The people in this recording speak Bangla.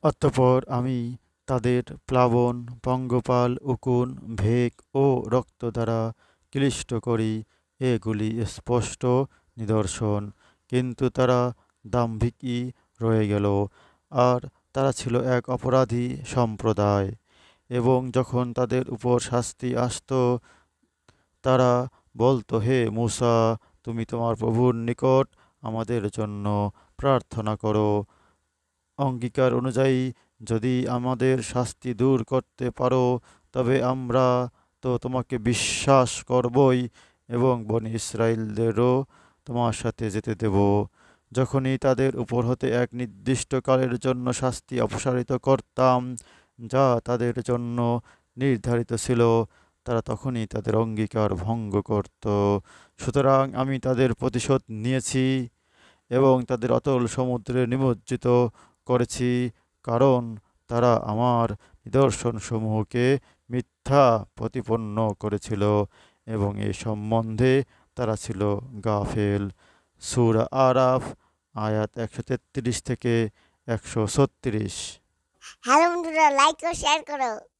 অতঃপর আমি তাদের প্লাবন, পঙ্গপাল, উকুন, ভেক ও রক্ত দ্বারা ক্লিষ্ট করি। এগুলি স্পষ্ট নিদর্শন। কিন্তু তারা দাম্ভিকই রয়ে গেল, আর তারা ছিল এক অপরাধী সম্প্রদায়। এবং যখন তাদের উপর শাস্তি আসত, তারা বলতো, হে মূসা, তুমি তোমার প্রভুর নিকট আমাদের জন্য প্রার্থনা করো। অঙ্গীকার অনুযায়ী যদি আমাদের শাস্তি দূর করতে পারো, তবে আমরা তো তোমাকে বিশ্বাস করবই এবং বনী ইসরায়েলদেরও তোমার সাথে যেতে দেব। যখনই তাদের উপর হতে এক নির্দিষ্ট কালের জন্য শাস্তি অপসারিত করতাম, যা তাদের জন্য নির্ধারিত ছিল, তারা তখনই তাদের অঙ্গীকার ভঙ্গ করত। সুতরাং আমি তাদের প্রতিশোধ নিয়েছি এবং তাদের অতল সমুদ্রে নিমজ্জিত করেছি, কারণ তারা আমার নিদর্শনসমূহকে মিথ্যা প্রতিপন্ন করেছিল এবং এ সম্বন্ধে তারা ছিল গাফেল। সূরা আরাফ আয়াত 133 থেকে 136। হ্যালো বন্ধুরা, লাইক ও শেয়ার করো।